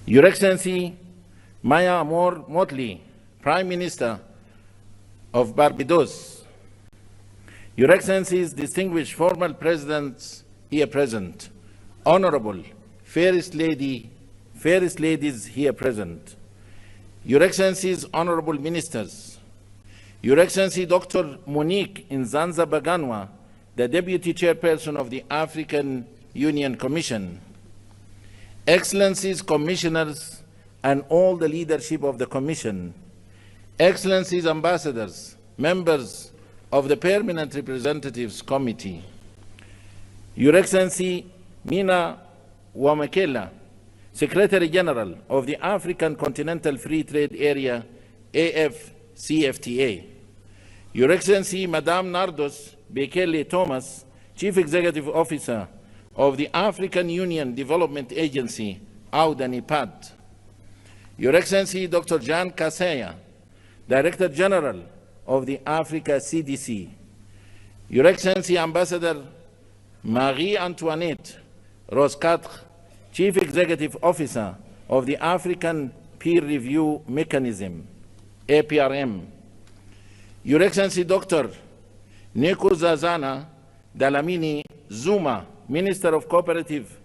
Your Excellency Maya Amor Motley, Prime Minister of Barbados, Your Excellencies, distinguished former presidents here present, Honorable Fairest Ladies here present, Your Excellencies, Honorable Ministers, Your Excellency Dr. Monique Nzanza Baganwa, the Deputy Chairperson of the African Union Commission, Excellencies, Commissioners, and all the leadership of the Commission, Excellencies, Ambassadors, members of the Permanent Representatives Committee, Your Excellency Mina Wamakela, Secretary General of the African Continental Free Trade Area, AFCFTA, Your Excellency Madame Nardos Bekele Thomas, Chief Executive Officer of the African Union Development Agency, AUDA-NIPAD, Your Excellency Dr. Jan Kaseya, Director General of the Africa CDC, Your Excellency Ambassador Marie-Antoinette Roscatre, Chief Executive Officer of the African Peer Review Mechanism, APRM, Your Excellency Dr. Nkosazana Dlamini Zuma, Minister of Cooperative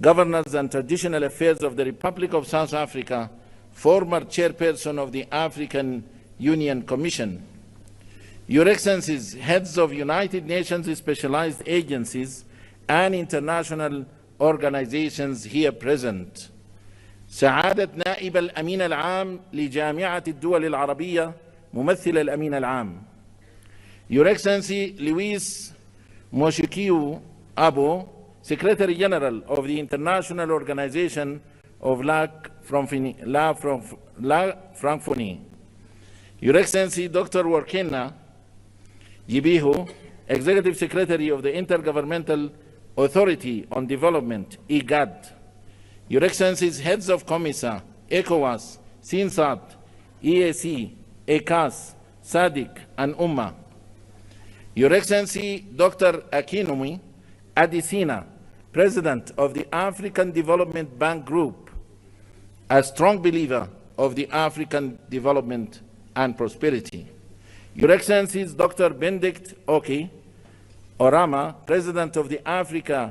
Governance and Traditional Affairs of the Republic of South Africa, former Chairperson of the African Union Commission, Your Excellencies, heads of United Nations specialized agencies and international organizations here present, سعادة نائب الأمين العام لجامعة الدول العربية ممثل الأمين العام، Your Excellency Luis Moshikiu Abo, Secretary General of the International Organization of La Francophonie, Your Excellency Dr. Workena Yibihu, Executive Secretary of the Intergovernmental Authority on Development, IGAD, Your Excellencies, Heads of COMISA, ECOWAS, SINSAT, EAC, ECAS, SADC, and UMMA, Your Excellency Dr. Akinwumi Adesina, President of the African Development Bank Group, a strong believer of the African development and prosperity, Your Excellencies Dr. Benedict Oki Orama, President of the Afri-Exim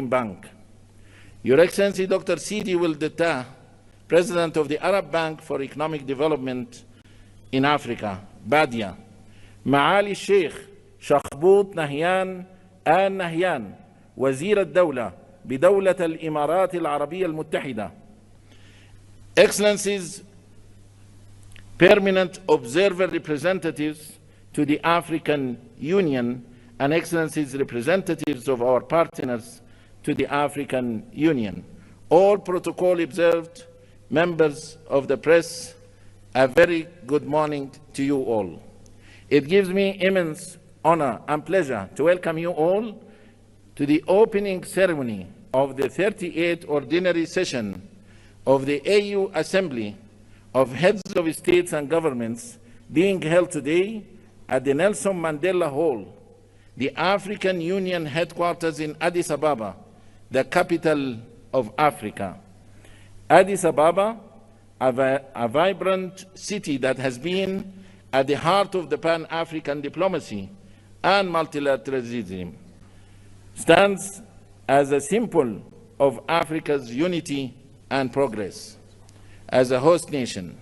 Bank, Your Excellency Dr. Sidi Wildeta, President of the Arab Bank for Economic Development in Africa, BADIA, معالي الشيخ شخبوط نهيان آل نهيان وزير الدولة بدولة الإمارات العربية المتحدة, Excellencies, Permanent Observer Representatives to the African Union, and Excellencies, representatives of our partners to the African Union, all protocol observed, members of the press, a very good morning to you all. It gives me immense honor and pleasure to welcome you all to the opening ceremony of the 38th Ordinary Session of the AU Assembly of Heads of States and Governments, being held today at the Nelson Mandela Hall, the African Union headquarters in Addis Ababa, the capital of Africa. Addis Ababa, a vibrant city that has been at the heart of the Pan-African diplomacy and multilateralism, stands as a symbol of Africa's unity and progress. As a host nation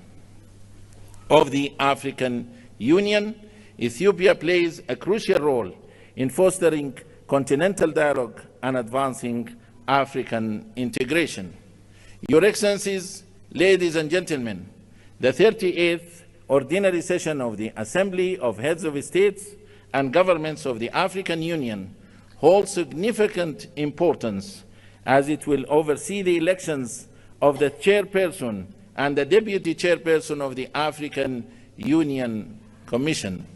of the African Union, Ethiopia plays a crucial role in fostering continental dialogue and advancing African integration. Your Excellencies, ladies and gentlemen, the 38th Ordinary Session of the Assembly of Heads of States and Governments of the African Union holds significant importance as it will oversee the elections of the chairperson and the deputy chairperson of the African Union Commission.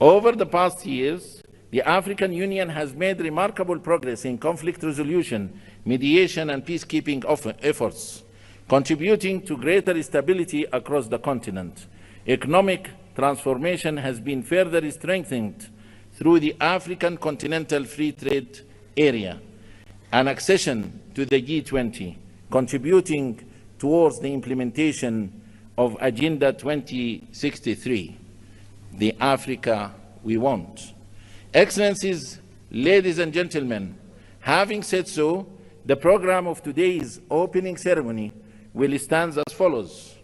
Over the past years, the African Union has made remarkable progress in conflict resolution, mediation, and peacekeeping efforts, contributing to greater stability across the continent. Economic transformation has been further strengthened through the African Continental Free Trade Area, and accession to the G20, contributing towards the implementation of Agenda 2063, the Africa we want. Excellencies, ladies and gentlemen, having said so, the program of today's opening ceremony will stand as follows.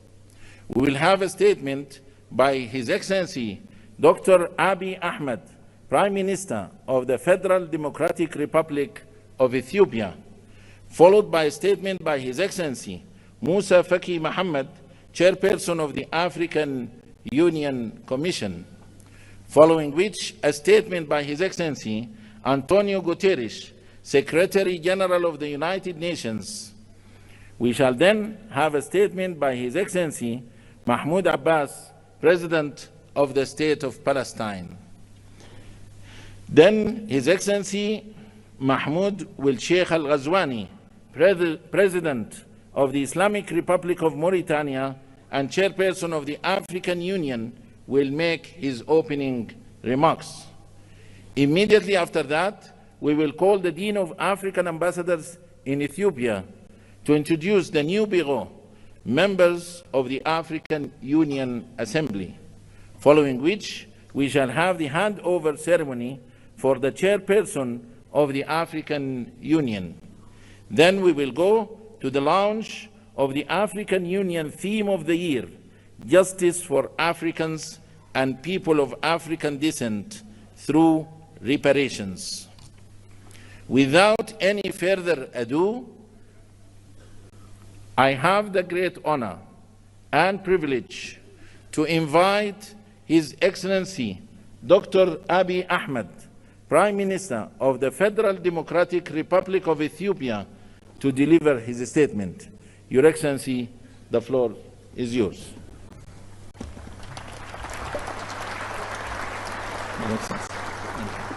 We will have a statement by His Excellency Dr. Abiy Ahmed, Prime Minister of the Federal Democratic Republic of Ethiopia, followed by a statement by His Excellency Musa Faki Mohammed, Chairperson of the African Union Commission, following which a statement by His Excellency Antonio Guterres, Secretary General of the United Nations. We shall then have a statement by His Excellency Mahmoud Abbas, President of the State of Palestine. Then His Excellency Mahmoud will Sheikh Al-Ghazwani, President of the Islamic Republic of Mauritania and Chairperson of the African Union, will make his opening remarks. Immediately after that, we will call the Dean of African Ambassadors in Ethiopia to introduce the new Bureau, members of the African Union Assembly, following which we shall have the handover ceremony for the Chairperson of the African Union. Then we will go to the launch of the African Union theme of the year, Justice for Africans and People of African Descent through Reparations. Without any further ado, I have the great honor and privilege to invite His Excellency Dr. Abiy Ahmed, Prime Minister of the Federal Democratic Republic of Ethiopia, to deliver his statement. Your Excellency, the floor is yours. Your Excellency.